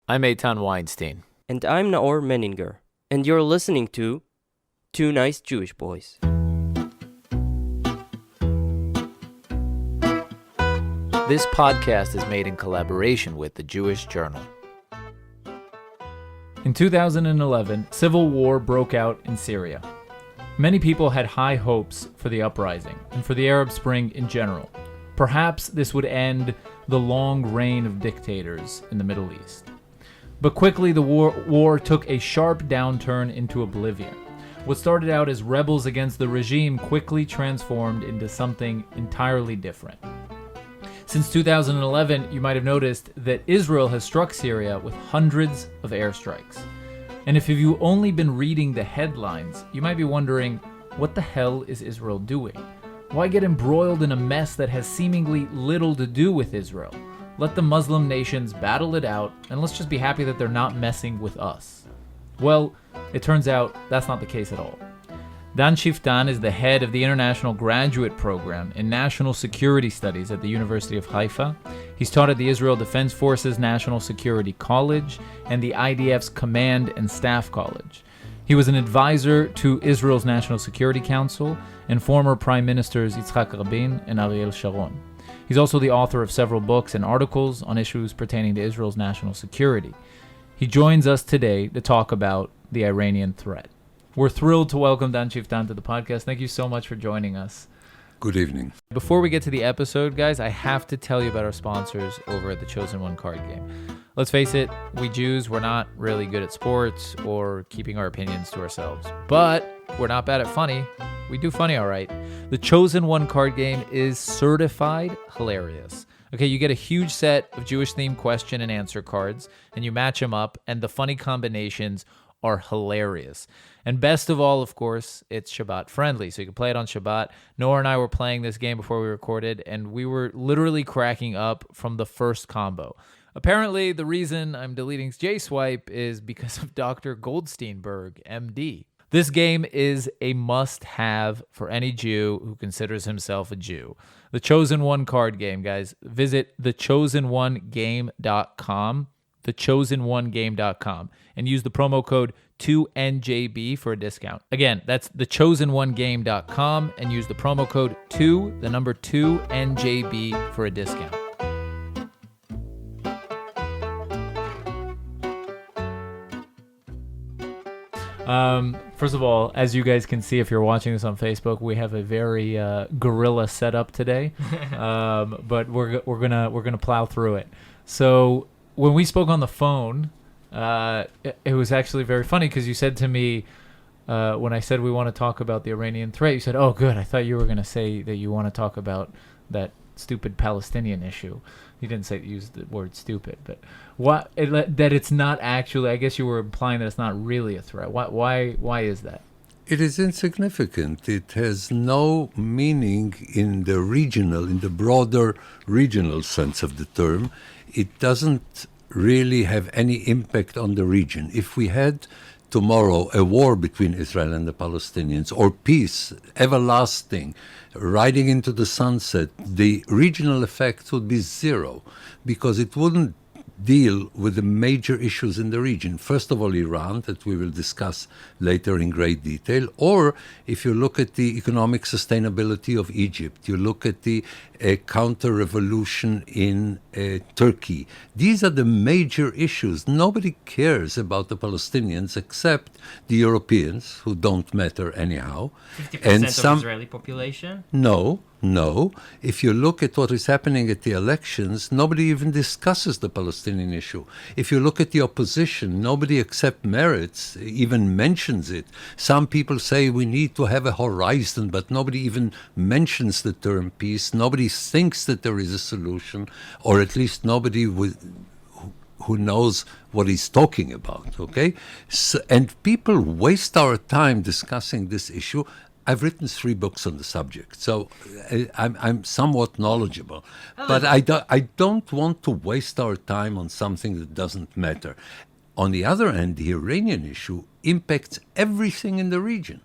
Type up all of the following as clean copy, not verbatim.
I'm Eitan Weinstein. And I'm Naor Menninger. And you're listening to Two Nice Jewish Boys. This podcast is made in collaboration with the Jewish Journal. In 2011, civil war broke out in Syria. Many people had high hopes for the uprising and for the Arab Spring in general. Perhaps this would end the long reign of dictators in the Middle East. But quickly the war took a sharp downturn into oblivion. What started out as rebels against the regime quickly transformed into something entirely different. Since 2011, you might have noticed that Israel has struck Syria with hundreds of airstrikes. And if you've only been reading the headlines, you might be wondering, what the hell is Israel doing? Why get embroiled in a mess that has seemingly little to do with Israel? Let the Muslim nations battle it out, and let's just be happy that they're not messing with us. Well, it turns out that's not the case at all. Dan Schueftan is the head of the International Graduate Program in National Securities Studies at the University of Haifa. He's taught at the Israel Defense Forces National Security College and the IDF's Command and Staff College. He was an advisor to Israel's National Security Council and former Prime Ministers Yitzhak Rabin and Ariel Sharon. He's also the author of several books and articles on issues pertaining to Israel's national security. He joins us today to talk about the Iranian threat. We're thrilled to welcome Dan Schueftan to the podcast. Thank you so much for joining us. Good evening. Before we get to the episode, guys, I have to tell you about our sponsors over at the Chosen One card game. Let's face it, we Jews, we're not really good at sports or keeping our opinions to ourselves. But we're not bad at funny. We do funny all right. The Chosen One card game is certified hilarious. Okay, you get a huge set of Jewish-themed question and answer cards, and you match them up, and the funny combinations are hilarious. And best of all, of course, it's Shabbat friendly, so you can play it on Shabbat. Noah and I were playing this game before we recorded, and we were literally cracking up from the first combo. Apparently, the reason I'm deleting J-Swipe is because of Dr. Goldsteinberg, MD. This game is a must-have for any Jew who considers himself a Jew. The Chosen One card game, guys. Visit thechosenonegame.com, thechosenonegame.com, and use the promo code 2NJB for a discount. Again, that's thechosenonegame.com, and use the promo code 2NJB for a discount. First of all, as you guys can see if you're watching this on Facebook, we have a very guerrilla setup today, but we're gonna plow through it. So when we spoke on the phone, it was actually very funny because you said to me when I said we want to talk about the Iranian threat, you said, "Oh, good. I thought you were gonna say that you want to talk about that stupid Palestinian issue." You didn't use the word stupid, but that it's not actually, I guess you were implying that it's not really a threat. Why is that? It is insignificant. It has no meaning in the broader regional sense of the term. It doesn't really have any impact on the region. If we had tomorrow a war between Israel and the Palestinians, or peace, everlasting, riding into the sunset, the regional effect would be zero, because it wouldn't deal with the major issues in the region. First of all, Iran, that we will discuss later in great detail, or if you look at the economic sustainability of Egypt, you look at the counter-revolution in Turkey. These are the major issues. Nobody cares about the Palestinians except the Europeans, who don't matter anyhow. 50% of Israeli population? No. If you look at what is happening at the elections, nobody even discusses the Palestinian issue. If you look at the opposition, nobody except Meretz even mentions it. Some people say we need to have a horizon, but nobody even mentions the term peace. Nobody thinks that there is a solution, or at least nobody who knows what he's talking about, okay? And people waste our time discussing this issue. I've written 3 books on the subject, so I'm somewhat knowledgeable. But I don't want to waste our time on something that doesn't matter. On the other hand, the Iranian issue impacts everything in the region.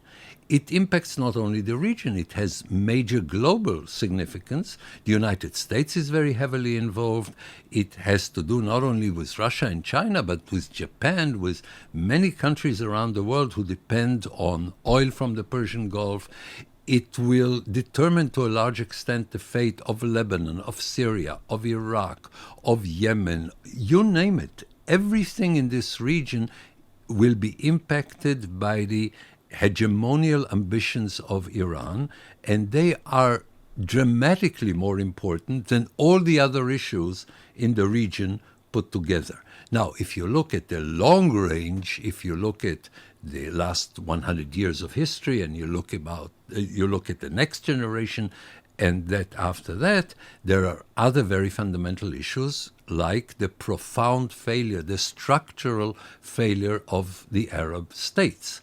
it impacts not only the region, it has major global significance. The United States is very heavily involved. It has to do not only with Russia and China, but with Japan, with many countries around the world who depend on oil from the Persian Gulf. It will determine to a large extent the fate of Lebanon, of Syria, of Iraq, of Yemen, you name it. Everything in this region will be impacted by the hegemonial ambitions of Iran, and they are dramatically more important than all the other issues in the region put together. Now, if you look at the long range, if you look at the last 100 years of history, and you look at the next generation, and that after that, there are other very fundamental issues like the profound failure, the structural failure of the Arab states.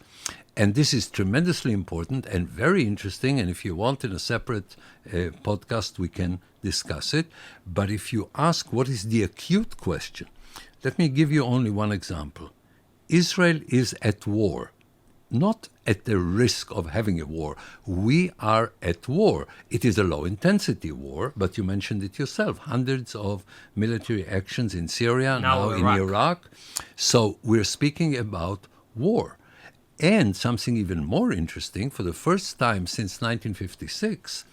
And this is tremendously important and very interesting, and if you want in a separate podcast, we can discuss it. But if you ask what is the acute question, let me give you only one example. Israel is at war, not at the risk of having a war. We are at war. It is a low-intensity war, but you mentioned it yourself. Hundreds of military actions in Syria, now in Iraq. So we're speaking about war. And something even more interesting, for the first time since 1956,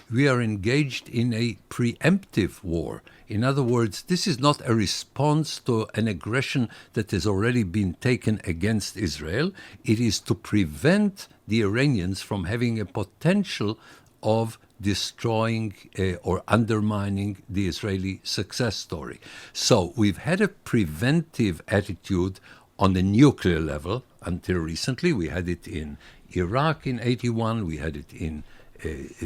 we are engaged in a preemptive war. In other words, this is not a response to an aggression that has already been taken against Israel. It is to prevent the Iranians from having a potential of destroying or undermining the Israeli success story. So we've had a preventive attitude on the nuclear level. Until recently, we had it in Iraq in 1981, we had it in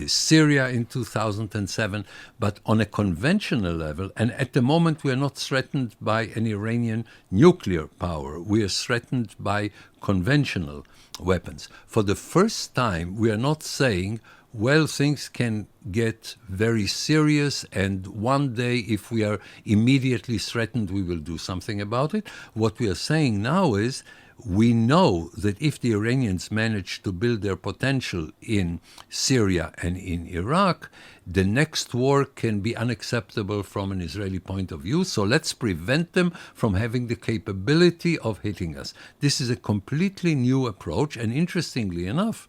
Syria in 2007, but on a conventional level, and at the moment we are not threatened by an Iranian nuclear power, we are threatened by conventional weapons. For the first time, we are not saying, well, things can get very serious, and one day, if we are immediately threatened, we will do something about it. What we are saying now is, we know that if the Iranians manage to build their potential in Syria and in Iraq, the next war can be unacceptable from an Israeli point of view. So let's prevent them from having the capability of hitting us. This is a completely new approach, and interestingly enough,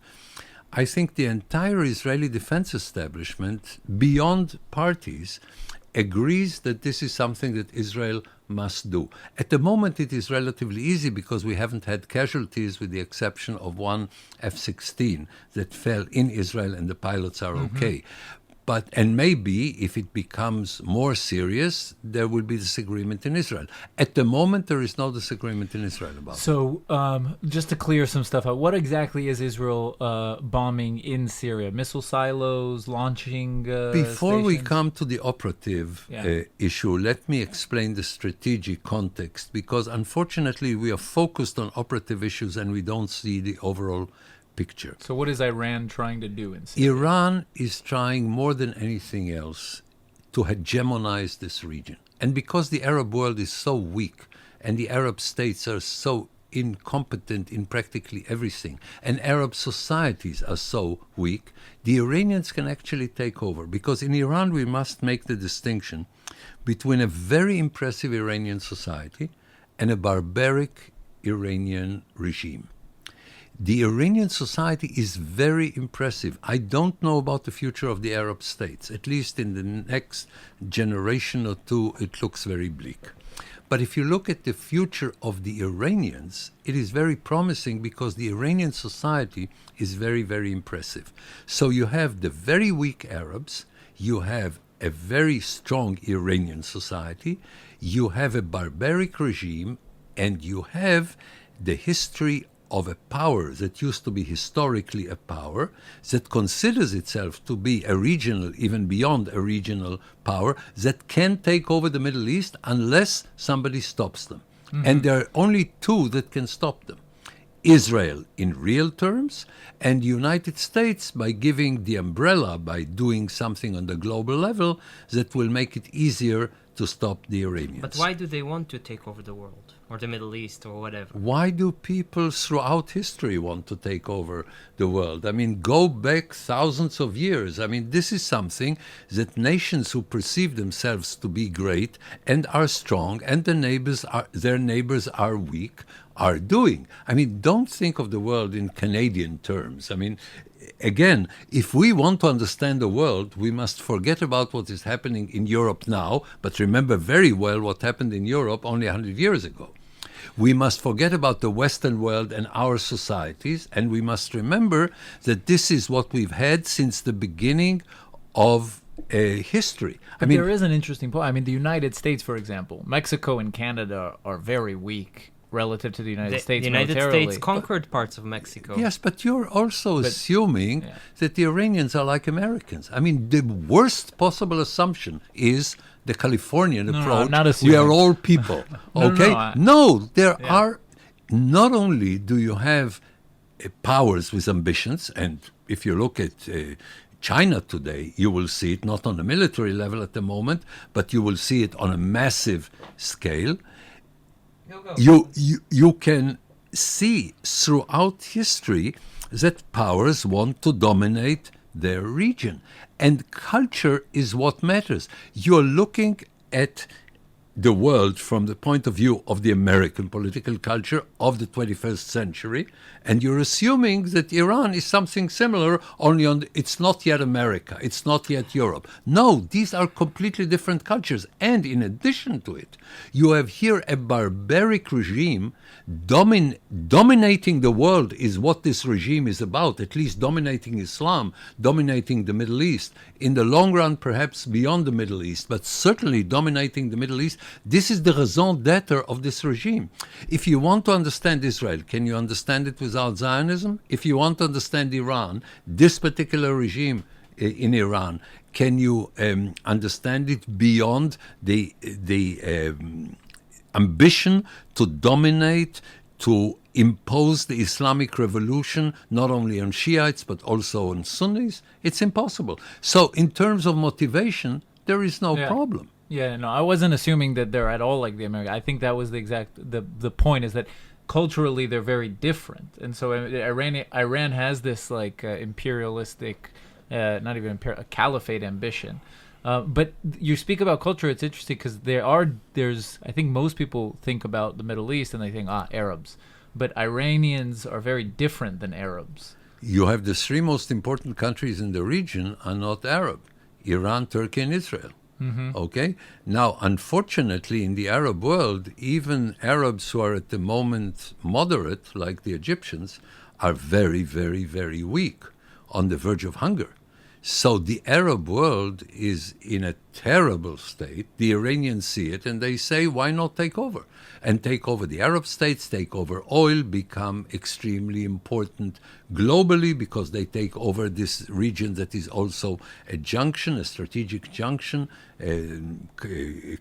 I think the entire Israeli defense establishment, beyond parties, agrees that this is something that Israel must do. At the moment, it is relatively easy because we haven't had casualties with the exception of one F-16 that fell in Israel and the pilots are okay. But, and maybe if it becomes more serious, there will be disagreement in Israel. At the moment, there is no disagreement in Israel about it. So, just to clear some stuff out, what exactly is Israel bombing in Syria? Missile silos, launching Before we stations? come to the operative issue, let me explain the strategic context, because unfortunately we are focused on operative issues and we don't see the overall picture. So what is Iran trying to do in Syria? Iran is trying more than anything else to hegemonize this region. And because the Arab world is so weak and the Arab states are so incompetent in practically everything, and Arab societies are so weak, the Iranians can actually take over. Because in Iran we must make the distinction between a very impressive Iranian society and a barbaric Iranian regime. The Iranian society is very impressive. I don't know about the future of the Arab states. At least in the next generation or two, it looks very bleak. But if you look at the future of the Iranians, it is very promising because the Iranian society is very, very impressive. So you have the very weak Arabs, you have a very strong Iranian society, you have a barbaric regime, and you have the history of a power that used to be historically a power, that considers itself to be a regional, even beyond a regional power, that can take over the Middle East unless somebody stops them. And there are only two that can stop them. Israel in real terms, and the United States by giving the umbrella, by doing something on the global level that will make it easier to stop the Iranians. But why do they want to take over the world or the Middle East or whatever? Why do people throughout history want to take over the world? I mean, go back thousands of years. I mean, this is something that nations who perceive themselves to be great and are strong and their neighbors are weak are doing. I mean, don't think of the world in Canadian terms. I mean, again, if we want to understand the world, we must forget about what is happening in Europe now, but remember very well what happened in Europe only 100 years ago. We must forget about the Western world and our societies, and we must remember that this is what we've had since the beginning of history. But there is an interesting point. I mean, the United States, for example, Mexico and Canada are very weak relative to the United States The United militarily. States conquered parts of Mexico. Yes, but you're also assuming that the Iranians are like Americans. I mean, the worst possible assumption is the Californian approach. I'm not We assuming. are all people. Okay? There Yeah. are, not only do you have powers with ambitions, and if you look at China today, you will see it not on a military level at the moment, but you will see it on a massive scale. You can see throughout history that powers want to dominate their region. And culture is what matters. You're looking at the world from the point of view of the American political culture of the 21st century, and you're assuming that Iran is something similar, only it's not yet America, it's not yet Europe. No, these are completely different cultures. And in addition to it, you have here a barbaric regime dominating the world is what this regime is about, at least dominating Islam, dominating the Middle East. In the long run, perhaps beyond the Middle East, but certainly dominating the Middle East. This is the raison d'etre of this regime. If you want to understand Israel, can you understand it without Zionism? If you want to understand Iran, this particular regime in Iran, can you understand it beyond the ambition to dominate, to impose the Islamic revolution, not only on Shiites, but also on Sunnis? It's impossible. So in terms of motivation, there is no problem. Yeah, no, I wasn't assuming that they're at all like the American. I think that was the point is that culturally they're very different. And so Iran has this like imperialistic, not even a caliphate ambition. But you speak about culture, it's interesting because there's I think most people think about the Middle East and they think, Arabs. But Iranians are very different than Arabs. You have the three most important countries in the region are not Arab: Iran, Turkey, and Israel. Mm-hmm. Okay? Now, unfortunately, in the Arab world, even Arabs who are at the moment moderate, like the Egyptians, are very, very, very weak, on the verge of hunger. So the Arab world is in a terrible state. The Iranians see it and they say, why not take over? And take over the Arab states, take over oil, become extremely important globally because they take over this region that is also a junction, a strategic junction,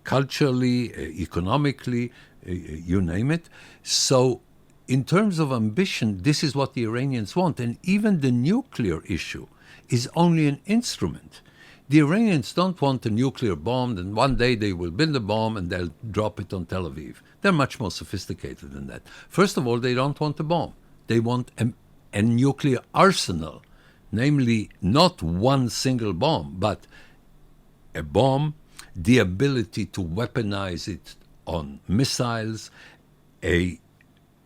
culturally, economically, you name it. So in terms of ambition, this is what the Iranians want. And even the nuclear issue is only an instrument. The Iranians don't want a nuclear bomb, and one day they will build a bomb and they'll drop it on Tel Aviv. They're much more sophisticated than that. First of all, they don't want a bomb. They want a nuclear arsenal, namely not one single bomb, but a bomb, the ability to weaponize it on missiles, a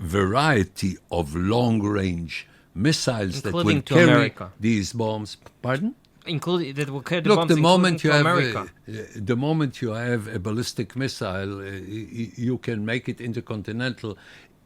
variety of long-range missiles that will carry America. These bombs. Pardon? That will carry the Look, bombs the moment you America. have a ballistic missile, you can make it intercontinental.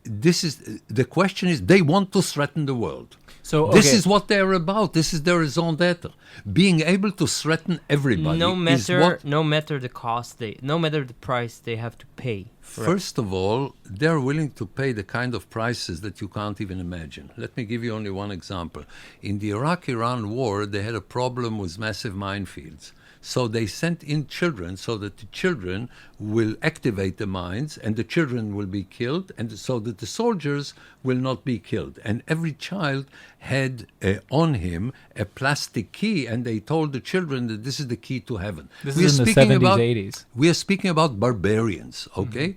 The question is, they want to threaten the world. So this is what they're about. This is their raison d'etre. Being able to threaten everybody. No matter the cost, no matter the price they have to pay. First of all, they're willing to pay the kind of prices that you can't even imagine. Let me give you only one example. In the Iraq-Iran war, they had a problem with massive minefields. So they sent in children so that the children will activate the mines and the children will be killed, and so that the soldiers will not be killed. And every child had on him a plastic key, and they told the children that this is the key to heaven. This is in the 70s, 80s. We are speaking about barbarians, okay?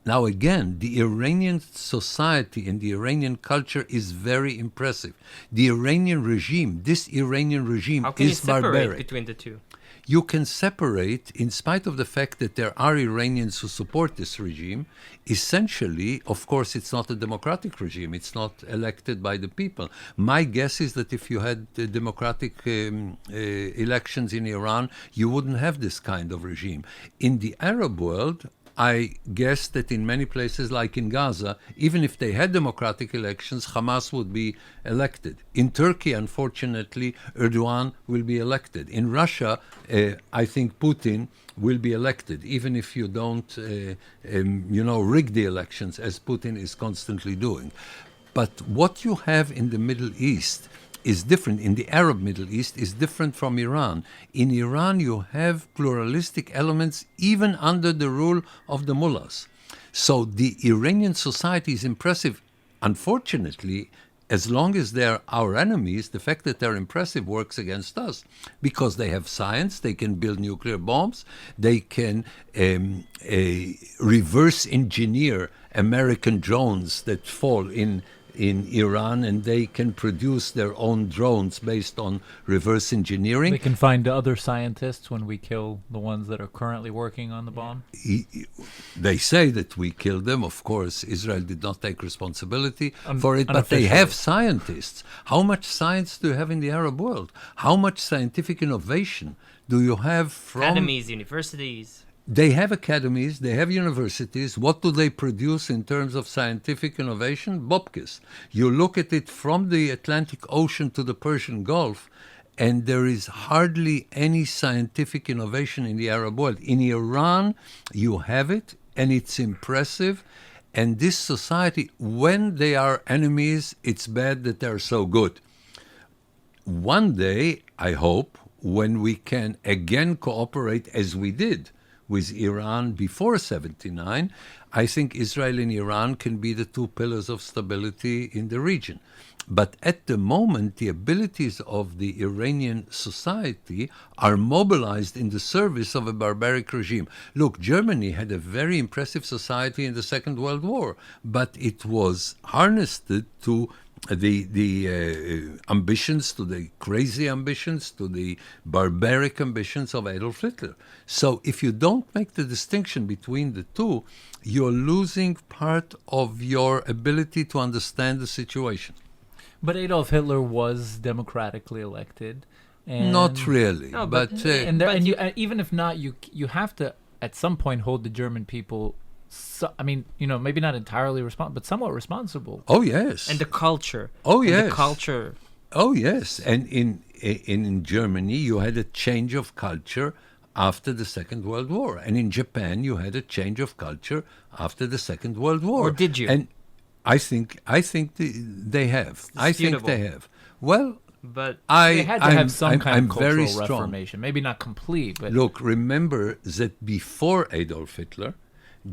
Now again, the Iranian society and the Iranian culture is very impressive. The Iranian regime, this Iranian regime How can you is separate barbaric. between the two? You can separate, in spite of the fact that there are Iranians who support this regime. Essentially, of course, it's not a democratic regime. It's not elected by the people. My guess is that if you had democratic elections in Iran, you wouldn't have this kind of regime. In the Arab world, I guess that in many places, like in Gaza, even if they had democratic elections, Hamas would be elected. In Turkey, unfortunately, Erdogan will be elected. In Russia, I think Putin will be elected, even if you don't, rig the elections, as Putin is constantly doing. But what you have in the Middle East is different, in the Arab Middle East, is different from Iran. In Iran, you have pluralistic elements even under the rule of the mullahs. So the Iranian society is impressive. Unfortunately, as long as they're our enemies, the fact that they're impressive works against us, because they have science, they can build nuclear bombs, they can reverse engineer American drones that fall in Iran, and they can produce their own drones based on reverse engineering. They can find other scientists when we kill the ones that are currently working on the bomb. They say that we killed them. Of course, Israel did not take responsibility for it, but they have scientists. How much science do you have in the Arab world? How much scientific innovation do you have from... Academies, universities. They have academies, they have universities. What do they produce in terms of scientific innovation? Bobkis. You look at it from the Atlantic Ocean to the Persian Gulf, and there is hardly any scientific innovation in the Arab world. In Iran, you have it, and it's impressive. And this society, when they are enemies, it's bad that they're so good. One day, I hope, when we can again cooperate as we did with Iran before 79, I think Israel and Iran can be the two pillars of stability in the region. But at the moment, the abilities of the Iranian society are mobilized in the service of a barbaric regime. Look, Germany had a very impressive society in the Second World War, but it was harnessed to the ambitions, to the crazy ambitions, to the barbaric ambitions of Adolf Hitler. So if you don't make the distinction between the two, you're losing part of your ability to understand the situation. But Adolf Hitler was democratically elected. And Not really, No, but even if not, you have to at some point hold the German people. Maybe not entirely responsible, but somewhat responsible. oh yes, And the culture. oh And yes, the culture. oh yes, and in Germany you had a change of culture after the Second World War, and in Japan you had a change of culture after the Second World War. Or did you? And I think they have. I think disputable. they have. Well, But They had to have some kind I'm of very cultural strong. reformation. Maybe not complete, but Look, remember that before Adolf Hitler,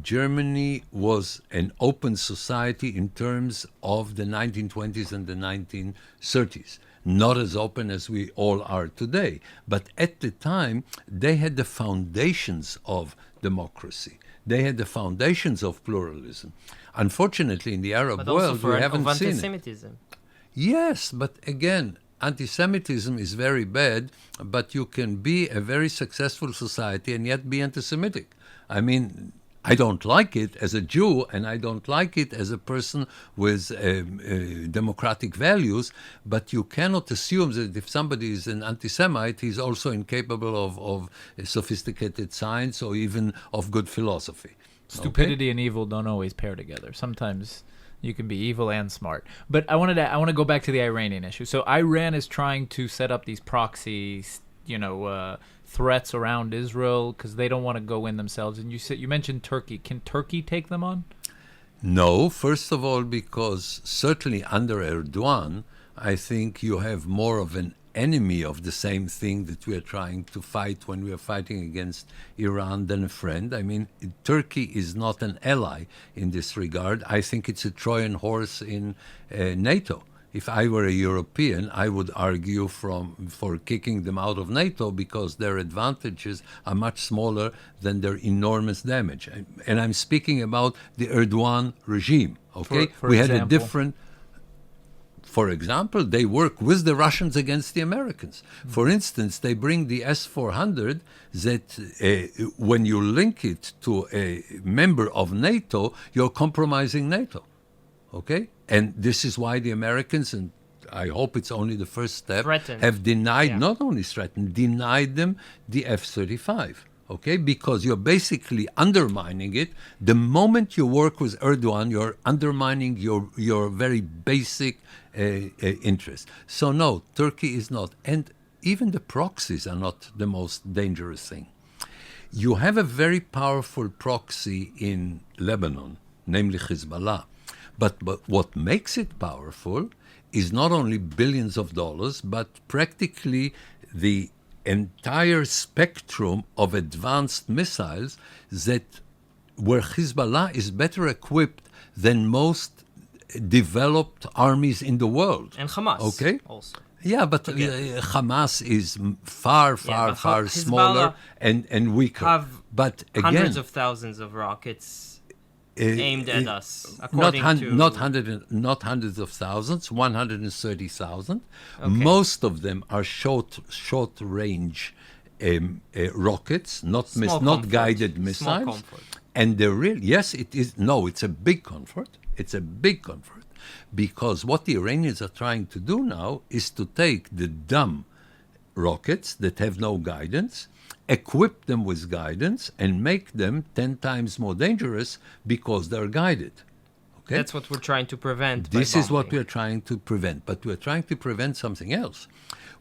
Germany was an open society in terms of the 1920s and the 1930s. Not as open as we all are today. But at the time, they had the foundations of democracy. They had the foundations of pluralism. Unfortunately, in the Arab but also world, for we haven't of seen it. anti-Semitism. Yes, but again, anti-Semitism is very bad, but you can be a very successful society and yet be anti-Semitic. I mean, I don't like it as a Jew, and I don't like it as a person with democratic values, but you cannot assume that if somebody is an anti-Semite, he's also incapable of sophisticated science or even of good philosophy. stupidity and evil don't always pair together. Sometimes you can be evil and smart. But I want to go back to the Iranian issue. So Iran is trying to set up these proxies, threats around Israel because they don't want to go in themselves. And you mentioned Turkey. Can Turkey take them on? No, first of all, because certainly under Erdogan, I think you have more of an enemy of the same thing that we are trying to fight when we are fighting against Iran than a friend. I mean, Turkey is not an ally in this regard. I think it's a Trojan horse in NATO. If I were a European, I would argue for kicking them out of NATO because their advantages are much smaller than their enormous damage. And I'm speaking about the Erdogan regime. Okay, For we had a example? different. For example, they work with the Russians against the Americans. For instance, they bring the S-400 that when you link it to a member of NATO, you're compromising NATO. Okay? And this is why the Americans, and I hope it's only the first step, Threatened. have denied, Yeah. not only threatened, denied them the F-35. Okay? Because you're basically undermining it. The moment you work with Erdogan, you're undermining your very basic interest. So no, Turkey is not. And even the proxies are not the most dangerous thing. You have a very powerful proxy in Lebanon, namely Hezbollah. But what makes it powerful is not only billions of dollars, but practically the entire spectrum of advanced missiles that where Hezbollah is better equipped than most developed armies in the world. And Hamas. Okay. Also. Yeah, but Hamas is far but smaller Hezbollah and weaker. Have But again, hundreds of thousands of rockets aimed at us, not according to... not hundreds of thousands, 130,000. Okay. Most of them are short range rockets, not Small not comfort. guided Small missiles. comfort. And they're real. Yes, it is. No, it's a big comfort. It's a big comfort because what the Iranians are trying to do now is to take the dumb rockets that have no guidance, equip them with guidance, and make them 10 times more dangerous because they're guided. Okay? That's what we're trying to prevent. by This is what bombing. we're trying to prevent. But we're trying to prevent something else.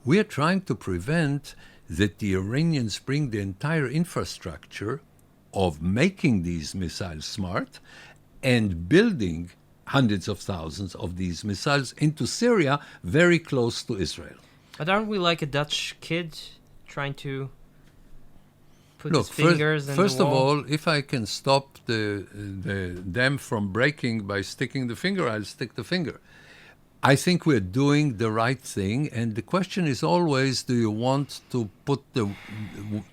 We're trying to prevent that the Iranians bring the entire infrastructure of making these missiles smart and building hundreds of thousands of these missiles into Syria, very close to Israel. But aren't we like a Dutch kid trying to put Look, his fingers in first the of wall? all, if I can stop the dam from breaking by sticking the finger, I'll stick the finger. I think we're doing the right thing, and the question is always, do you want to put the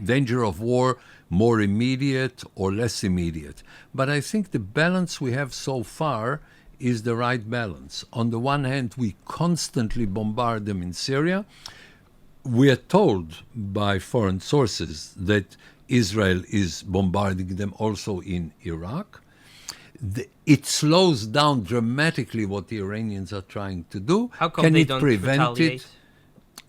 danger of war more immediate or less immediate? But I think the balance we have so far is the right balance. On the one hand, we constantly bombard them in Syria. We are told by foreign sources that Israel is bombarding them also in Iraq. It slows down dramatically what the Iranians are trying to do. How come Can they it don't prevent retaliate? it?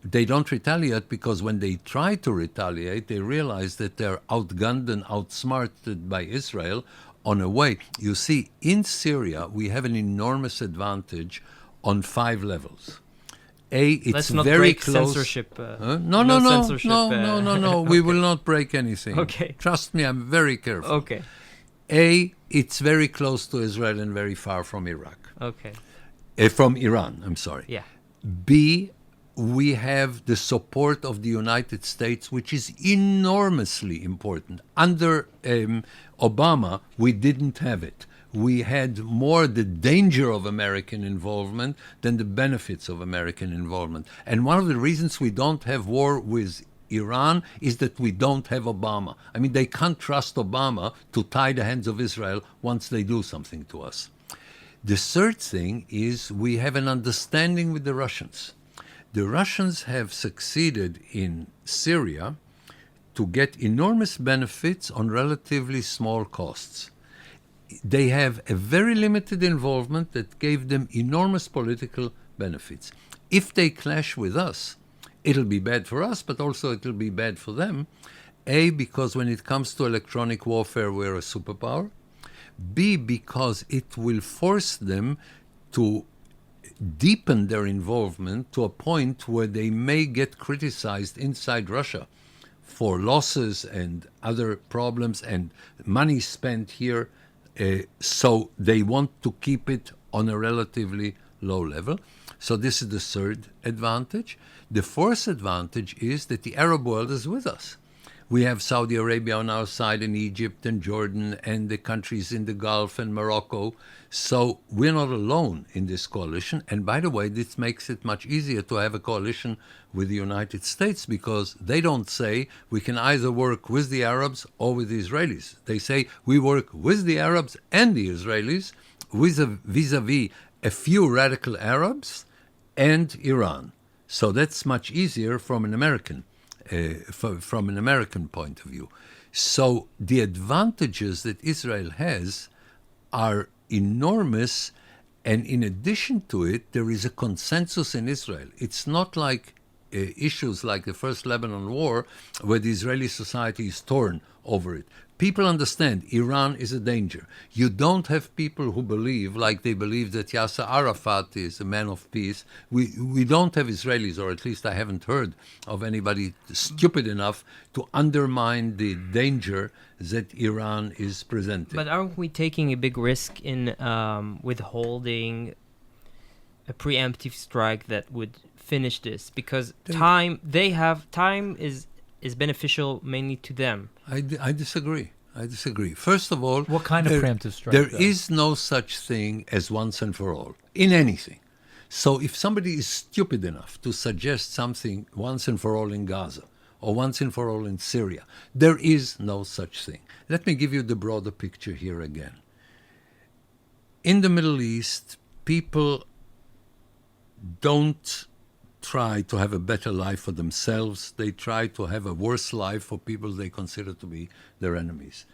They don't retaliate because when they try to retaliate, they realize that they're outgunned and outsmarted by Israel on a way. You see, in Syria, we have an enormous advantage on 5 levels. It's Let's not very break close. censorship. No, censorship, no. We will not break anything. Okay. Trust me, I'm very careful. Okay. It's very close to Israel and very far from Iraq. Okay. From Iran, I'm sorry. Yeah. B, we have the support of the United States, which is enormously important. Under Obama, we didn't have it. We had more the danger of American involvement than the benefits of American involvement. And one of the reasons we don't have war with Iran is that we don't have Obama. I mean, they can't trust Obama to tie the hands of Israel once they do something to us. The third thing is we have an understanding with the Russians. The Russians have succeeded in Syria to get enormous benefits on relatively small costs. They have a very limited involvement that gave them enormous political benefits. If they clash with us, it'll be bad for us, but also it'll be bad for them. A, because when it comes to electronic warfare, we're a superpower. B, because it will force them to deepen their involvement to a point where they may get criticized inside Russia for losses and other problems and money spent here. So they want to keep it on a relatively low level. So this is the third advantage. The fourth advantage is that the Arab world is with us. We have Saudi Arabia on our side, and Egypt and Jordan and the countries in the Gulf and Morocco. So we're not alone in this coalition. And by the way, this makes it much easier to have a coalition with the United States, because they don't say we can either work with the Arabs or with the Israelis. They say we work with the Arabs and the Israelis vis-a-vis a few radical Arabs and Iran. So that's much easier from an American point of view. So the advantages that Israel has are enormous, and in addition to it, there is a consensus in Israel. It's not like issues like the First Lebanon War, where the Israeli society is torn over it. People understand Iran is a danger. You don't have people who believe, like they believe that Yasser Arafat is a man of peace. We don't have Israelis, or at least I haven't heard of anybody stupid enough to undermine the danger that Iran is presenting. But aren't we taking a big risk in withholding a preemptive strike that would finish this? Because time is beneficial mainly to them. I disagree. First of all, What kind of preemptive strike? There is no such thing as once and for all in anything. So if somebody is stupid enough to suggest something once and for all in Gaza or once and for all in Syria, there is no such thing. Let me give you the broader picture here again. In the Middle East, people don't try to have a better life for themselves. They try to have a worse life for people they consider to be their enemies.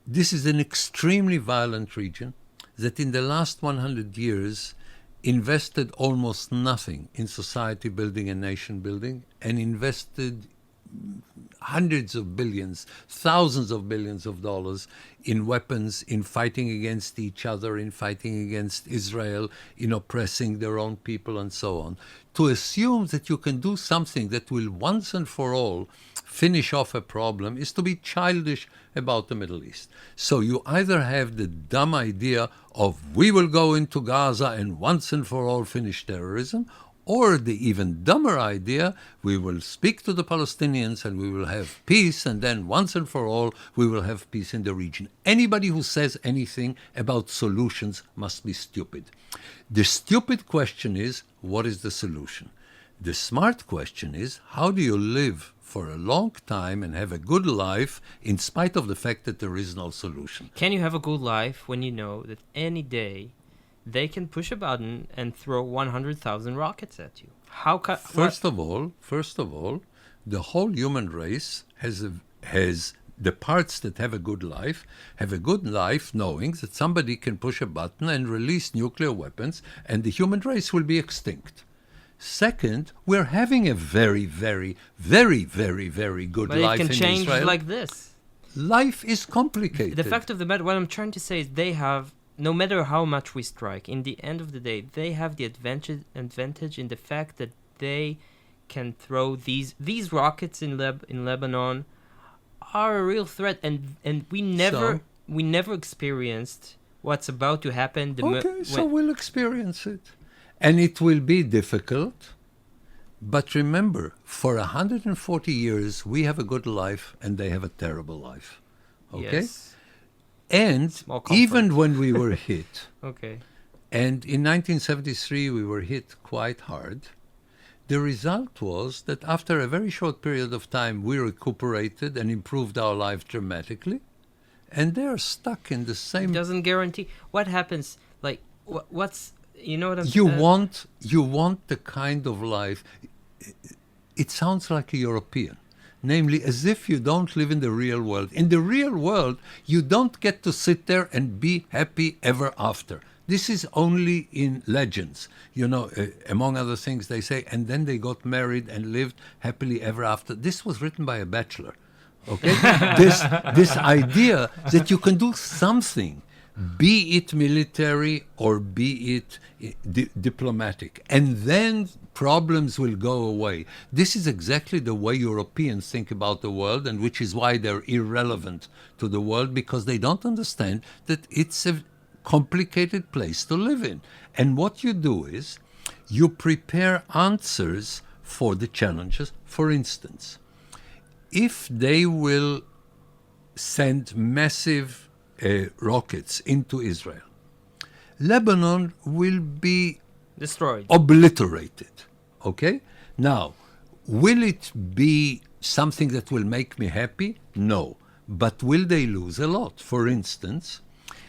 This is an extremely violent region that in the last 100 years invested almost nothing in society building and nation building, and invested hundreds of billions, thousands of billions of dollars in weapons, in fighting against each other, in fighting against Israel, in oppressing their own people, and so on. To assume that you can do something that will once and for all finish off a problem is to be childish about the Middle East. So you either have the dumb idea of we will go into Gaza and once and for all finish terrorism, or the even dumber idea, we will speak to the Palestinians and we will have peace, and then once and for all we will have peace in the region. Anybody who says anything about solutions must be stupid. The stupid question is, what is the solution? The smart question is, how do you live for a long time and have a good life in spite of the fact that there is no solution? Can you have a good life when you know that any day they can push a button and throw 100,000 rockets at you? First of all, the whole human race has the parts that have a good life knowing that somebody can push a button and release nuclear weapons and the human race will be extinct. Second, we're having a very, very, very, very, very good life in Israel. But it can change like this. Life is complicated. The fact of the matter, what I'm trying to say is they have, no matter how much we strike, in the end of the day, they have the advantage in the fact that they can throw these rockets in Lebanon are a real threat, and we never experienced what's about to happen. So we'll experience it. And it will be difficult. But remember, for 140 years, we have a good life and they have a terrible life. Okay? Yes. And even when we were hit, okay, and in 1973 we were hit quite hard, the result was that after a very short period of time, we recuperated and improved our life dramatically. And they're stuck in the same... It doesn't guarantee. What happens, like, what's... You know what I'm saying? You want the kind of life... It sounds like a European. Namely, as if you don't live in the real world. In the real world, you don't get to sit there and be happy ever after. This is only in legends. You know, among other things, they say, and then they got married and lived happily ever after. This was written by a bachelor. Okay? This idea that you can do something, be it military or be it diplomatic, and then problems will go away. This is exactly the way Europeans think about the world, and which is why they're irrelevant to the world, because they don't understand that it's a complicated place to live in. And what you do is You prepare answers for the challenges. For instance, if they will send massive rockets into Israel, Lebanon will be Destroyed. obliterated. Okay? Now, will it be something that will make me happy? No. But will they lose a lot? For instance,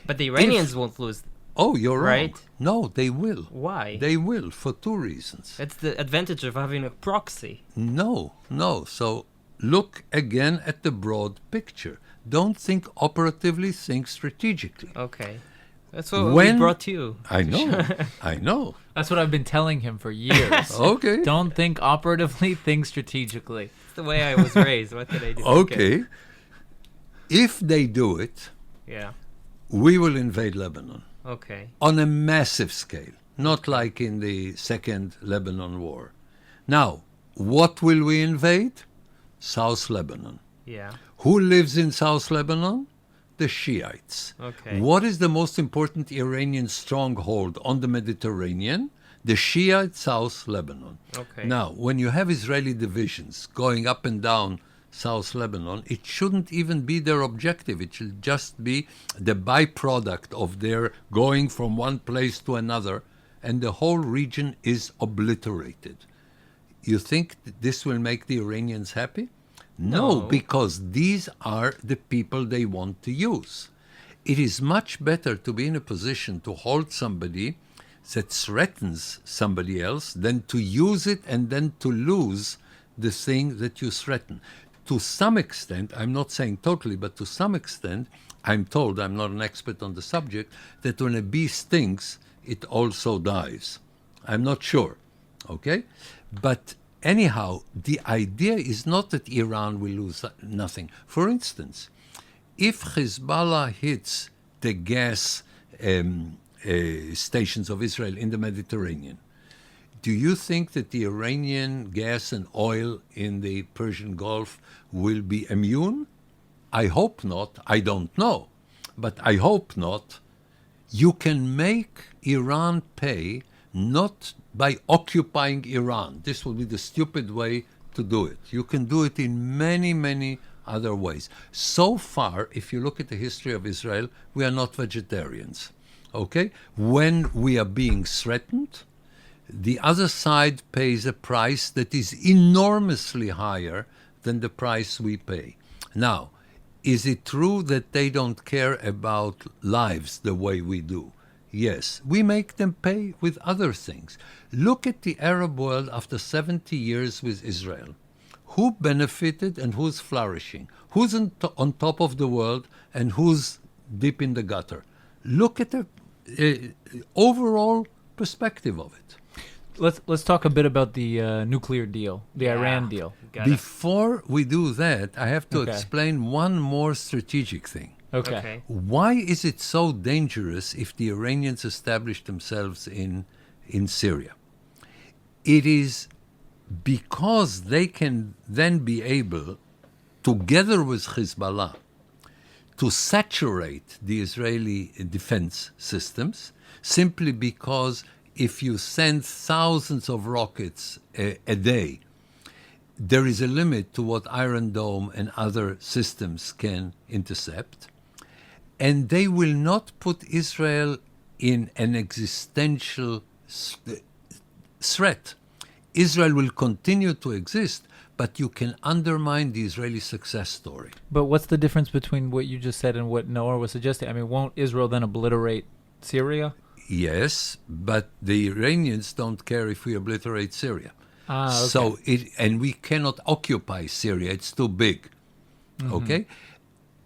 But the Iranians won't lose. oh, you're Right. wrong. No, they will. Why? They will, for two reasons. That's the advantage of having a proxy. No. So look again at the broad picture. Don't think operatively, think strategically. Okay. That's what we When- brought you. I know. That's what I've been telling him for years. Okay. Don't think operatively, think strategically. It's the way I was raised. What did I do? Okay. If they do it, Yeah. we will invade Lebanon Okay. on a massive scale, not like in the Second Lebanon War. Now, what will we invade? South Lebanon. Yeah. Who lives in South Lebanon? The Shiites. Okay. What is the most important Iranian stronghold on the Mediterranean? The Shiite South Lebanon. Okay. Now, when you have Israeli divisions going up and down South Lebanon, it shouldn't even be their objective. It should just be the byproduct of their going from one place to another, and the whole region is obliterated. You think that this will make the Iranians happy? No, No. because these are the people they want to use. It is much better to be in a position to hold somebody that threatens somebody else than to use it and then to lose the thing that you threaten. To some extent, I'm not saying totally, but to some extent, I'm told, I'm not an expert on the subject, that when a bee stings, it also dies. I'm not sure, okay? But anyhow, the idea is not that Iran will lose nothing. For instance, if Hezbollah hits the gas stations of Israel in the Mediterranean, do you think that the Iranian gas and oil in the Persian Gulf will be immune? I hope not. I don't know. But I hope not. You can make Iran pay not by occupying Iran. This will be the stupid way to do it. You can do it in many, many other ways. So far, if you look at the history of Israel, we are not vegetarians. Okay? When we are being threatened, the other side pays a price that is enormously higher than the price we pay. Now, is it true that they don't care about lives the way we do? Yes, we make them pay with other things. Look at the Arab world after 70 years with Israel. Who benefited and who's flourishing? Who's on top of the world and who's deep in the gutter? Look at the overall perspective of it. Let's talk a bit about the nuclear deal, the Yeah. Iran deal. Got it. Before we do that, I have to Okay. explain one more strategic thing. Okay. Why is it so dangerous if the Iranians establish themselves in Syria? It is because they can then be able, together with Hezbollah, to saturate the Israeli defense systems, simply because if you send thousands of rockets a day, there is a limit to what Iron Dome and other systems can intercept. And they will not put Israel in an existential threat. Israel will continue to exist, but you can undermine the Israeli success story. But what's the difference between what you just said and what Noah was suggesting? I mean, won't Israel then obliterate Syria? Yes, but the Iranians don't care if we obliterate Syria. Okay. So and we cannot occupy Syria. It's too big. Okay?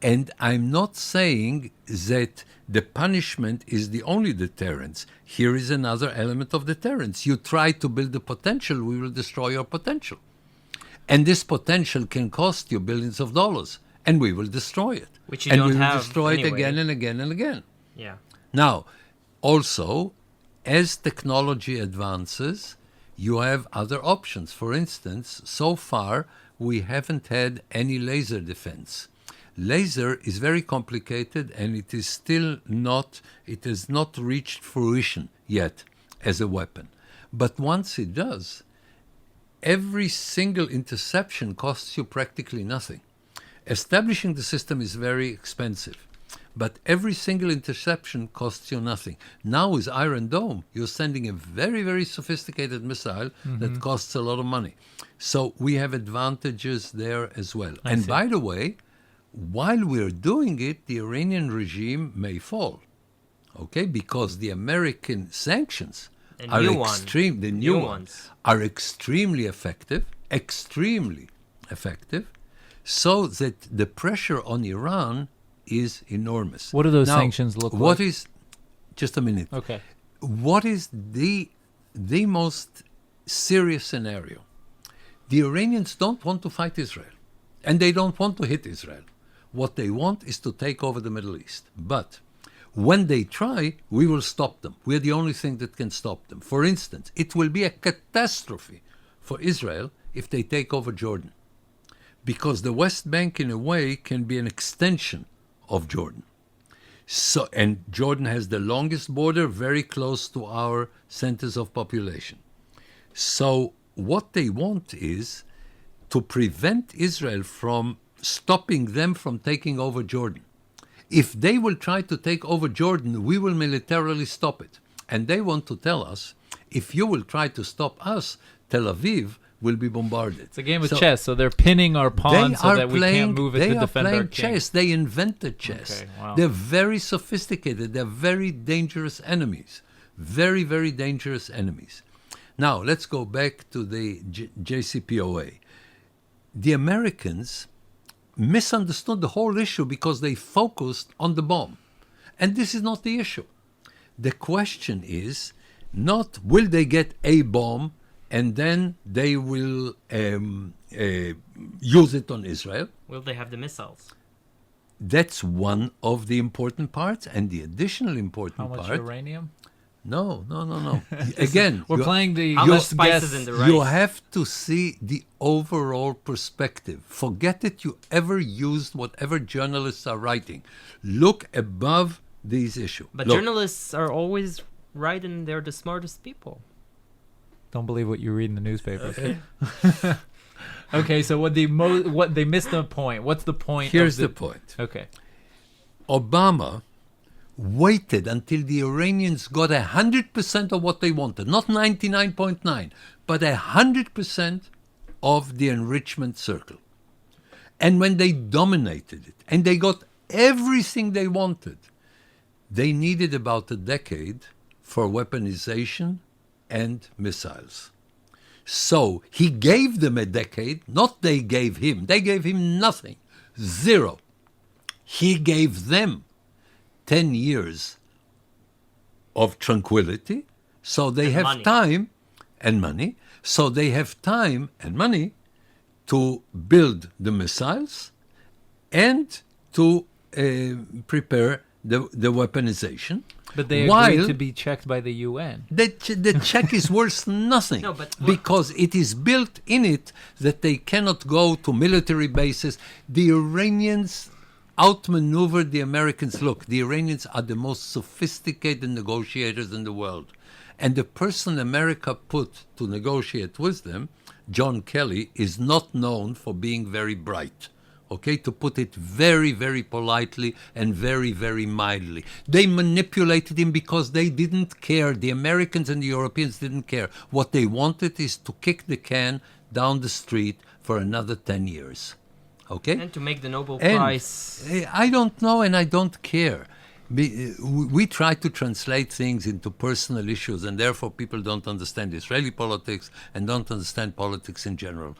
And I'm not saying that the punishment is the only deterrence. Here is another element of deterrence. You try to build the potential, we will destroy your potential. And this potential can cost you billions of dollars, and we will destroy it. Which you and don't we will have destroy it anyway. again and again and again. Yeah. Now, also, as technology advances, you have other options. For instance, so far, we haven't had any laser defense. Laser is very complicated, and it has not reached fruition yet as a weapon. But once it does, every single interception costs you practically nothing. Establishing the system is very expensive, but every single interception costs you nothing. Now with Iron Dome, you're sending a very, very sophisticated missile that costs a lot of money. So we have advantages there as well. I see. By the way, while we're doing it, the Iranian regime may fall, okay? Because the American sanctions are new one. extreme. The New new ones. ones are extremely effective, so that the pressure on Iran is enormous. What do those Now, sanctions look what like? is, just a minute. Okay. What is the most serious scenario? The Iranians don't want to fight Israel, and they don't want to hit Israel. What they want is to take over the Middle East. But when they try, we will stop them. We're the only thing that can stop them. For instance, it will be a catastrophe for Israel if they take over Jordan, because the West Bank, in a way, can be an extension of Jordan. So, and Jordan has the longest border, very close to our centers of population. So what they want is to prevent Israel from stopping them from taking over Jordan. If they will try to take over Jordan, we will militarily stop it. And they want to tell us, if you will try to stop us, Tel Aviv will be bombarded. It's a game of So chess, so they're pinning our pawn they so are that we playing, can't move it they to are defend our playing king. chess. They invented chess. Okay, wow. They're very sophisticated. They're very dangerous enemies. Very, very dangerous enemies. Now, let's go back to the JCPOA. The Americans misunderstood the whole issue because they focused on the bomb. And this is not the issue. The question is not will they get a bomb and then they will use it on Israel. Will they have the missiles? That's one of the important parts. And the additional important How much part... uranium? No. Again, We're you- playing the How much let's spices guess- in the rice? You have to see the overall perspective. Forget that you ever used whatever journalists are writing. Look above these issues. But Look, journalists are always right, and they're the smartest people. Don't believe what you read in the newspapers. Okay, so what they missed the point. What's the point? here's of the point. Okay. Obama waited until the Iranians got 100% of what they wanted, not 99.9, but 100% of the enrichment circle. And when they dominated it, and they got everything they wanted, they needed about a decade for weaponization and missiles. So he gave them a decade, not they gave him. They gave him nothing, zero. He gave them 10 years of tranquility, so they have money. time and money, so they have time and money to build the missiles and to prepare the weaponization. But they agreed to be checked by the UN. The check is worth nothing. No, but because it is built in it that they cannot go to military bases. The Iranians outmaneuvered the Americans. Look, the Iranians are the most sophisticated negotiators in the world. And the person America put to negotiate with them, John Kelly, is not known for being very bright. Okay, to put it very, very politely and very, very mildly. They manipulated him because they didn't care. The Americans and the Europeans didn't care. What they wanted is to kick the can down the street for another 10 years. Okay? And to make the Nobel And, Prize. I don't know and I don't care. We try to translate things into personal issues, and therefore people don't understand Israeli politics and don't understand politics in general.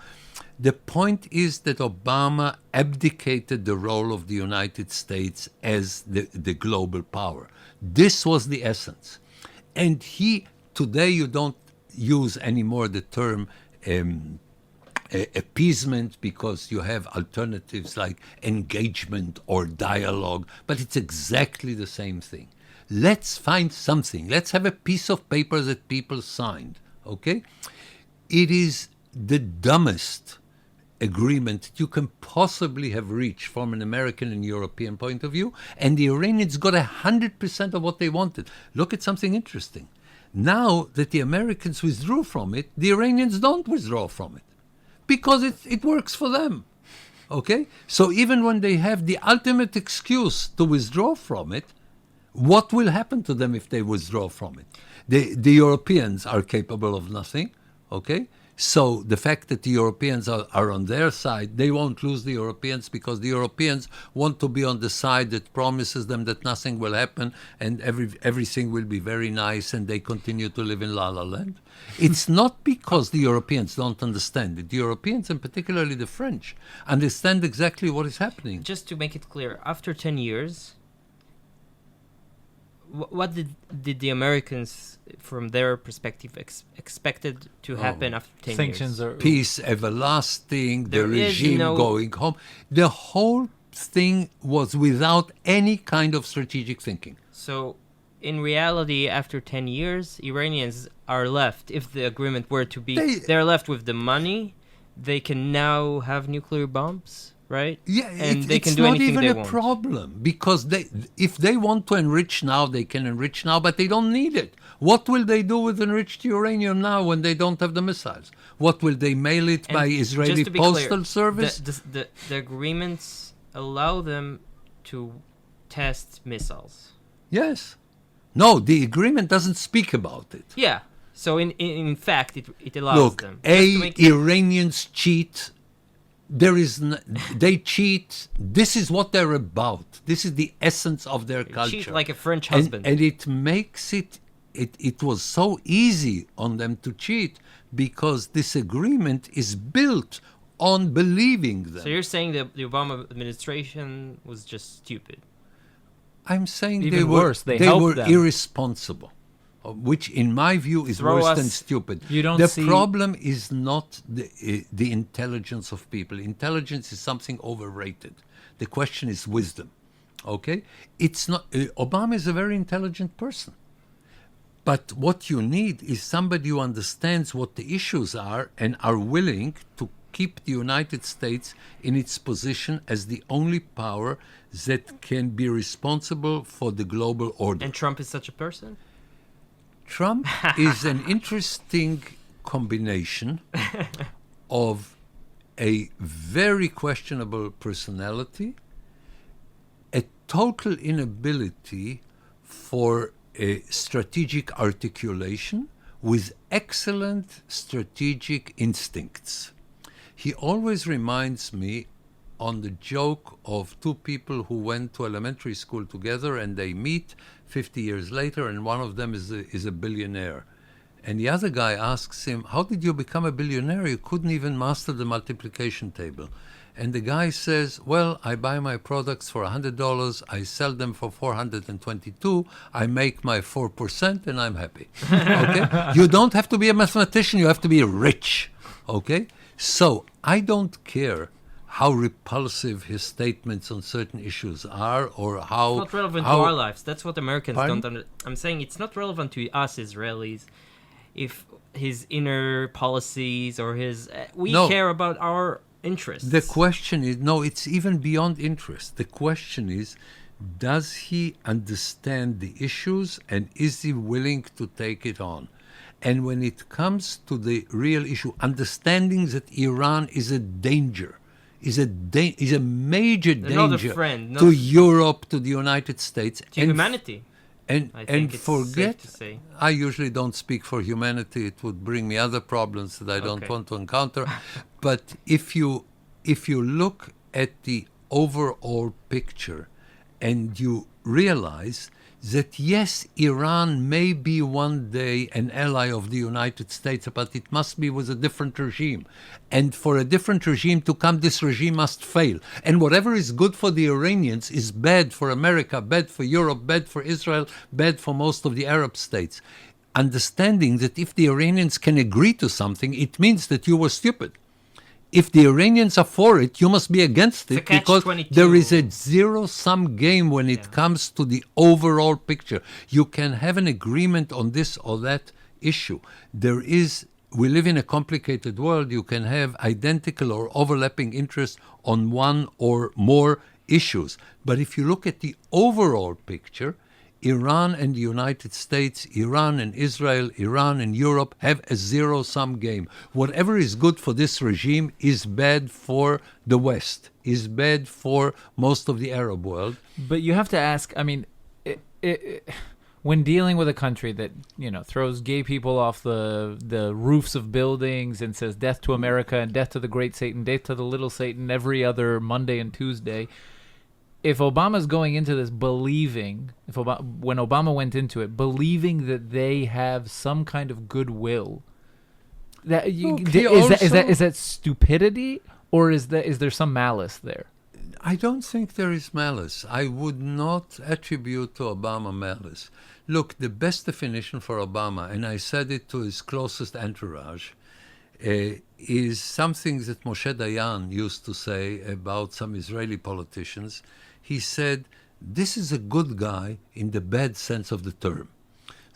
The point is that Obama abdicated the role of the United States as the global power. This was the essence. And today you don't use anymore the term appeasement because you have alternatives like engagement or dialogue, but it's exactly the same thing. Let's find something. Let's have a piece of paper that people signed, okay? It is the dumbest agreement you can possibly have reached from an American and European point of view, and the Iranians got 100% of what they wanted. Look at something interesting. Now that the Americans withdrew from it, the Iranians don't withdraw from it because it works for them. Okay? So even when they have the ultimate excuse to withdraw from it, what will happen to them if they withdraw from it? The Europeans are capable of nothing. Okay? So the fact that the Europeans are on their side, they won't lose the Europeans because the Europeans want to be on the side that promises them that nothing will happen and everything will be very nice and they continue to live in La La Land. It's not because the Europeans don't understand it. The Europeans, and particularly the French, understand exactly what is happening. Just to make it clear, after 10 years, what did the Americans, from their perspective, expected to happen after 10 Sanctions years? are Peace everlasting, There the is regime no- going home. The whole thing was without any kind of strategic thinking. So, in reality, after 10 years, Iranians are left, if the agreement were to be, they're left with the money. They can now have nuclear bombs, right? Yeah, And they it's can do not anything even they a want. problem because if they want to enrich now, they can enrich now, but they don't need it. What will they do with enriched uranium now when they don't have the missiles? What will they mail it And by just Israeli to be postal clear, service? The agreements allow them to test missiles. Yes. No, the agreement doesn't speak about it. Yeah. So in fact, it allows Look, them. Just to make it- Iranians cheat. They cheat. This is what they're about. This is the essence of their culture. cheat like a French husband. And it makes it was so easy on them to cheat because this agreement is built on believing them. So you're saying that the Obama administration was just stupid? I'm saying Even worse, they helped were them. irresponsible, which in my view is Throw worse us- than stupid. You don't the see- problem is not the intelligence of people. Intelligence is something overrated. The question is wisdom. Okay? It's not Obama is a very intelligent person. But what you need is somebody who understands what the issues are and are willing to keep the United States in its position as the only power that can be responsible for the global order. And Trump is such a person? Trump is an interesting combination of a very questionable personality, a total inability for a strategic articulation with excellent strategic instincts. He always reminds me on the joke of two people who went to elementary school together and they meet 50 years later and one of them is a billionaire. And the other guy asks him, how did you become a billionaire? You couldn't even master the multiplication table. And the guy says, well, I buy my products for $100, I sell them for $422, I make my 4%, and I'm happy. Okay? You don't have to be a mathematician, you have to be rich. Okay? So I don't care how repulsive his statements on certain issues are or how... It's not relevant how, to our lives. That's what Americans Pardon? don't understand. I'm saying it's not relevant to us Israelis if his inner policies or his... we No. care about our interests. The question is, no, it's even beyond interest. The question is, does he understand the issues and is he willing to take it on? And when it comes to the real issue, understanding that Iran is a danger, is a major Another danger friend, to not- Europe, to the United States. to humanity. And I think it's forget, safe to say. I usually don't speak for humanity. It would bring me other problems that I don't Okay. want to encounter. But if you look at the overall picture and you realize that yes, Iran may be one day an ally of the United States, but it must be with a different regime. And for a different regime to come, this regime must fail. And whatever is good for the Iranians is bad for America, bad for Europe, bad for Israel, bad for most of the Arab states. Understanding that if the Iranians can agree to something, it means that you were stupid. If the Iranians are for it, you must be against It's it a because catch-22. there is a zero-sum game when it comes to the overall picture. You can have an agreement on this or that issue. We live in a complicated world. You can have identical or overlapping interests on one or more issues. But if you look at the overall picture, Iran and the United States, Iran and Israel, Iran and Europe have a zero-sum game. Whatever is good for this regime is bad for the West, is bad for most of the Arab world. But you have to ask, I mean, when dealing with a country that, throws gay people off the roofs of buildings and says death to America and death to the great Satan, death to the little Satan every other Monday and Tuesday, if Obama's going into this believing, when Obama went into it, believing that they have some kind of goodwill, is that stupidity, or is there some malice there? I don't think there is malice. I would not attribute to Obama malice. Look, the best definition for Obama, and I said it to his closest entourage, is something that Moshe Dayan used to say about some Israeli politicians. He said, this is a good guy in the bad sense of the term.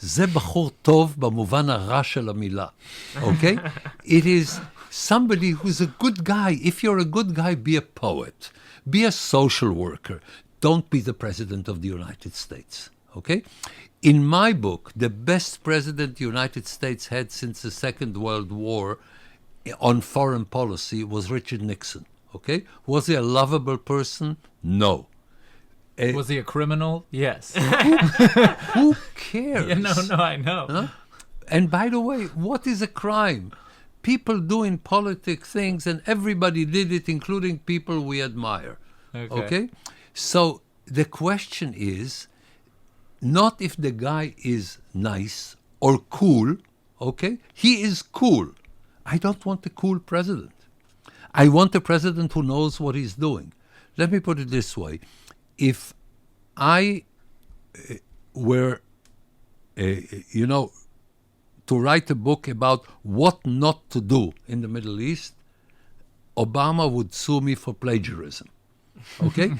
זה בחור טוב במובן הרע של המילה. Okay? It is somebody who's a good guy. If you're a good guy, be a poet. Be a social worker. Don't be the president of the United States. Okay? In my book, the best president the United States had since the Second World War on foreign policy was Richard Nixon. Okay? Was he a lovable person? No. Was he a criminal? Yes. Who cares? Yeah, no, I know. Huh? And by the way, what is a crime? People doing politic things, and everybody did it, including people we admire. Okay? So the question is not if the guy is nice or cool. Okay? He is cool. I don't want a cool president. I want a president who knows what he's doing. Let me put it this way. If I were, to write a book about what not to do in the Middle East, Obama would sue me for plagiarism. Okay?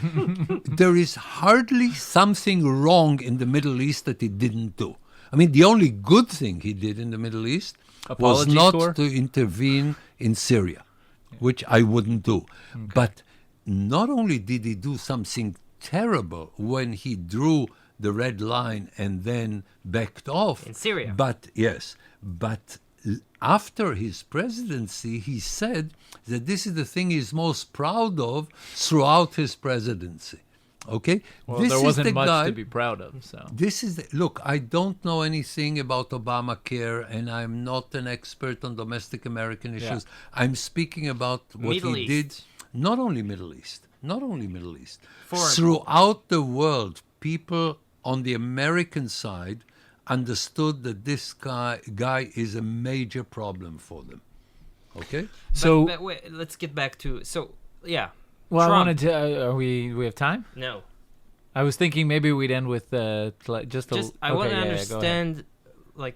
There is hardly something wrong in the Middle East that he didn't do. I mean, the only good thing he did in the Middle East was not to intervene in Syria, which I wouldn't do. Okay. But not only did he do something terrible when he drew the red line and then backed off. In Syria. But after his presidency, he said that this is the thing he's most proud of throughout his presidency. Okay? Well, there wasn't much to be proud of, so. Look, I don't know anything about Obamacare, and I'm not an expert on domestic American issues. Yeah. I'm speaking about what Middle he East. did. Not only Middle East. Throughout the world, people on the American side understood that this guy is a major problem for them. Okay? But wait, let's get back to... yeah. Well, Trump. I wanted to... we have time? No. I was thinking maybe we'd end with I want to understand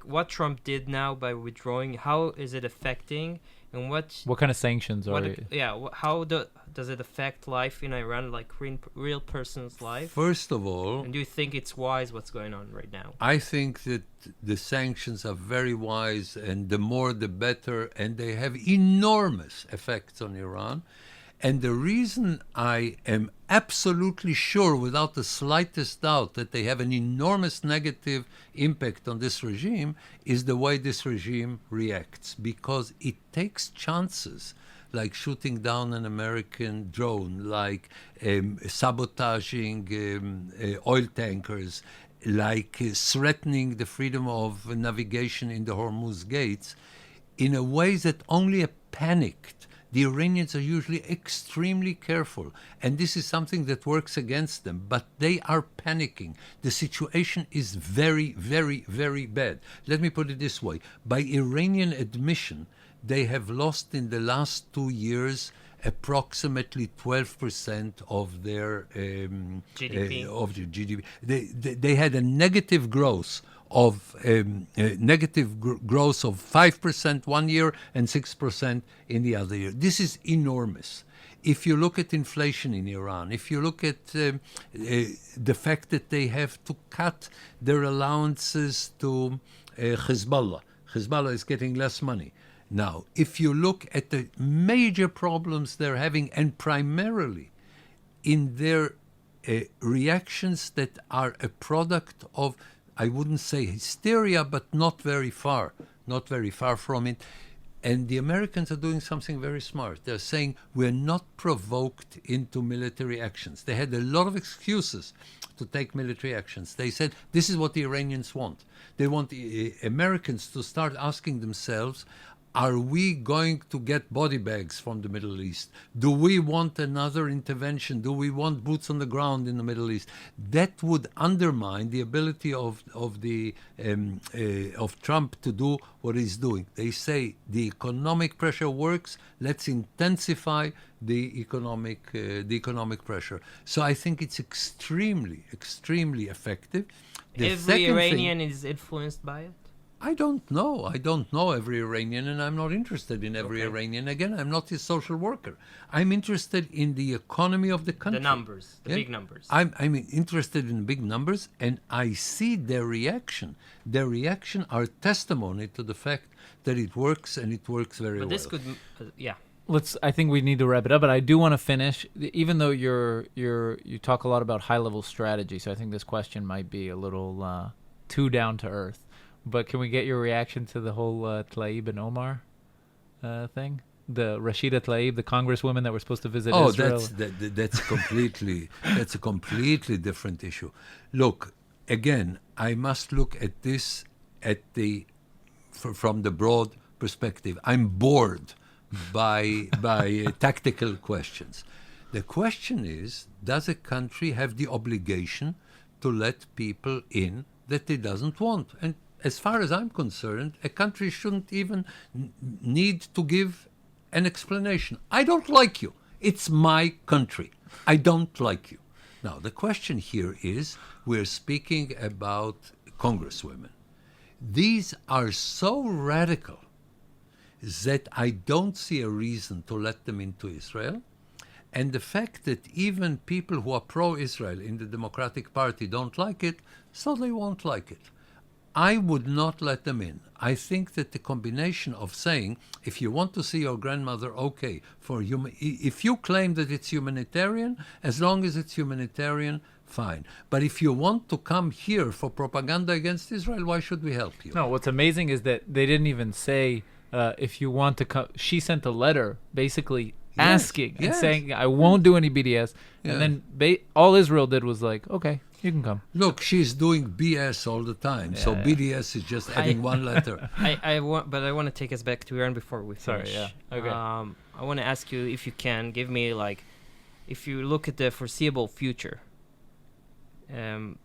what Trump did now by withdrawing. How is it affecting... And what kind of sanctions are it? Yeah, how does it affect life in Iran, like real person's life? First of all... And do you think it's wise what's going on right now? I think that the sanctions are very wise, and the more the better, and they have enormous effects on Iran. And the reason I am absolutely sure, without the slightest doubt, that they have an enormous negative impact on this regime is the way this regime reacts, because it takes chances, like shooting down an American drone, like sabotaging oil tankers, like threatening the freedom of navigation in the Hormuz Gates, in a way that only a panicked. The Iranians are usually extremely careful, and this is something that works against them, but they are panicking. The situation is very, very, very bad. Let me put it this way. By Iranian admission, they have lost in the last 2 years approximately 12% of their GDP. Of the GDP. They had a negative growth of growth of 5% 1 year and 6% in the other year. This is enormous. If you look at inflation in Iran, if you look at the fact that they have to cut their allowances to Hezbollah is getting less money. Now, if you look at the major problems they're having, and primarily in their reactions that are a product of, I wouldn't say hysteria, but not very far from it. And the Americans are doing something very smart. They're saying we're not provoked into military actions. They had a lot of excuses to take military actions. They said this is what the Iranians want. They want the Americans to start asking themselves, are we going to get body bags from the Middle East? Do we want another intervention? Do we want boots on the ground in the Middle East? That would undermine the ability of Trump to do what he's doing. They say the economic pressure works. Let's intensify the economic pressure. So I think it's extremely effective. Every Iranian is influenced by it? I don't know. I don't know every Iranian, and I'm not interested in every Iranian. Again, I'm not a social worker. I'm interested in the economy of the country. The numbers, the big numbers. I'm interested in big numbers, and I see their reaction. Their reaction are testimony to the fact that it works, and it works very well. But this could, yeah. I think we need to wrap it up, but I do want to finish. Even though you talk a lot about high-level strategy, so I think this question might be a little too down to earth. But can we get your reaction to the whole Tlaib and Omar thing? The Rashida Tlaib, the congresswoman that were supposed to visit Israel. That's a completely different issue. Look, again, I must look at this from the broad perspective. I'm bored by tactical questions. The question is, does a country have the obligation to let people in that it doesn't want? And as far as I'm concerned, a country shouldn't even need to give an explanation. I don't like you. It's my country. I don't like you. Now, the question here is, we're speaking about congresswomen. These are so radical that I don't see a reason to let them into Israel. And the fact that even people who are pro-Israel in the Democratic Party don't like it, so they won't like it. I would not let them in. I think that the combination of saying, if you want to see your grandmother, okay, if you claim that it's humanitarian, as long as it's humanitarian, fine. But if you want to come here for propaganda against Israel, why should we help you? No, what's amazing is that they didn't even say, if you want to come. She sent a letter basically asking and saying, I won't do any BDS. And then all Israel did was like, okay, you can come. Look, she's doing BS all the time. So BDS is just adding one letter. I want to take us back to Iran before we finish. Sorry, okay. I want to ask you, if you can, give me if you look at the foreseeable future,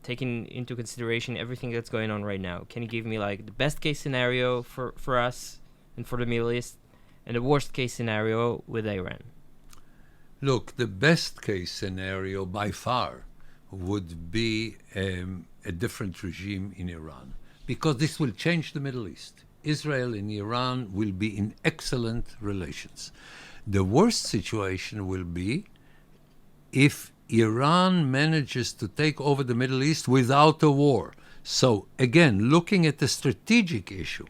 taking into consideration everything that's going on right now, can you give me the best case scenario for us and for the Middle East, and the worst case scenario with Iran? Look, the best case scenario by far would be a different regime in Iran, because this will change the Middle East. Israel and Iran will be in excellent relations. The worst situation will be if Iran manages to take over the Middle East without a war. So again, looking at the strategic issue,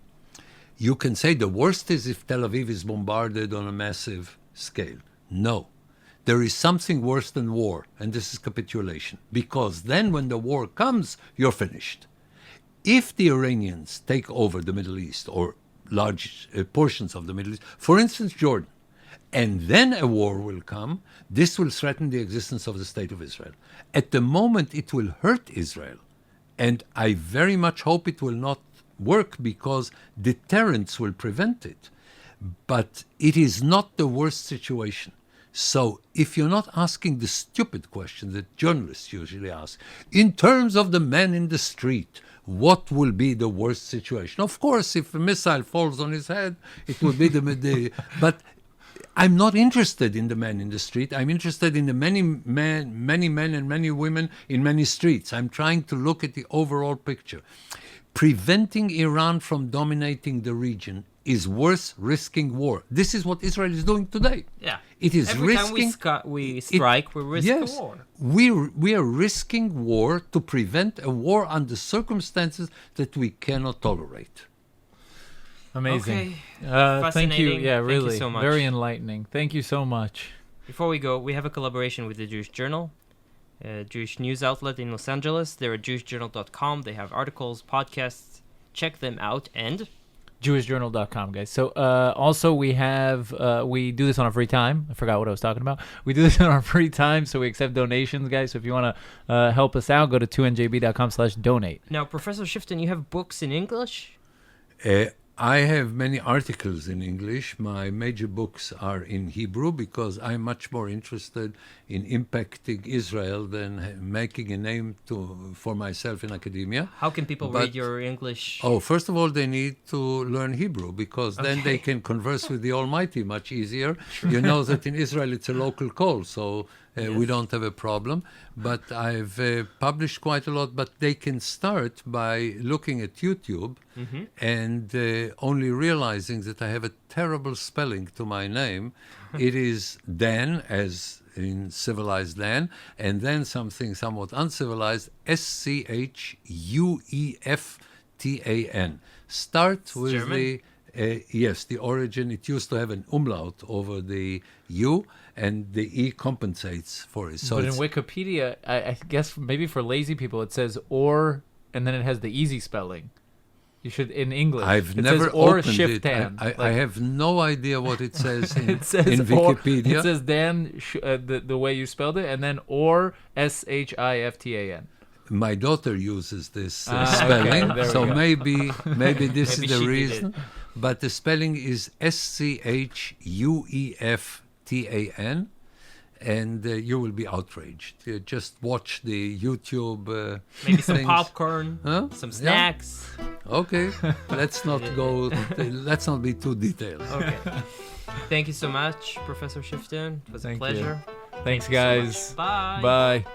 you can say the worst is if Tel Aviv is bombarded on a massive scale. No. There is something worse than war, and this is capitulation. Because then when the war comes, you're finished. If the Iranians take over the Middle East, or large portions of the Middle East, for instance, Jordan, and then a war will come, this will threaten the existence of the State of Israel. At the moment, it will hurt Israel. And I very much hope it will not work, because deterrence will prevent it. But it is not the worst situation. So if you're not asking the stupid question that journalists usually ask, in terms of the man in the street, what will be the worst situation? Of course, if a missile falls on his head, it will be but I'm not interested in the man in the street. I'm interested in the many men and many women in many streets. I'm trying to look at the overall picture. Preventing Iran from dominating the region is worth risking war. This is what Israel is doing today. Yeah. It is Every risking. time we strike, we risk a war. We are risking war to prevent a war under circumstances that we cannot tolerate. Amazing. Okay. Thank you. Yeah, really. Thank you so much. Very enlightening. Thank you so much. Before we go, we have a collaboration with the Jewish Journal. a Jewish news outlet in Los Angeles. They're at jewishjournal.com. They have articles, podcasts. Check them out. And JewishJournal.com, guys. So also we have, we do this on our free time. I forgot what I was talking about. We do this on our free time, so we accept donations, guys. So if you want to help us out, go to 2njb.com/donate. now, Professor Schueftan, you have books in English? I have many articles in English. My major books are in Hebrew because I'm much more interested in impacting Israel than making a name for myself in academia. How can people read your English? Oh, first of all, they need to learn Hebrew because then they can converse with the Almighty much easier. You know that in Israel it's a local call, so we don't have a problem. But I've published quite a lot, but they can start by looking at YouTube and only realizing that I have a terrible spelling to my name. It is Dan, as in civilized Dan, and then something somewhat uncivilized, Schueftan. Start with German? the origin. It used to have an umlaut over the U, and the E compensates for it. So but in Wikipedia, I guess maybe for lazy people, it says or, and then it has the easy spelling. You should, in English. I've it never says or opened Schueftan. it. I have no idea what it says in, It says in Wikipedia. Or, it says Dan, the way you spelled it, and then or Schiftan. My daughter uses this okay, spelling, there we so go. maybe this Maybe is she the did reason. But the spelling is Schueftan, and you will be outraged. Just watch the YouTube. Maybe some things. popcorn, Huh? some Yeah. snacks. Okay, let's not go. Let's not be too detailed. Okay. Thank you so much, Professor Schueftan. It was Thank a you. pleasure. Thanks, Thank you so guys. much. Bye. Bye.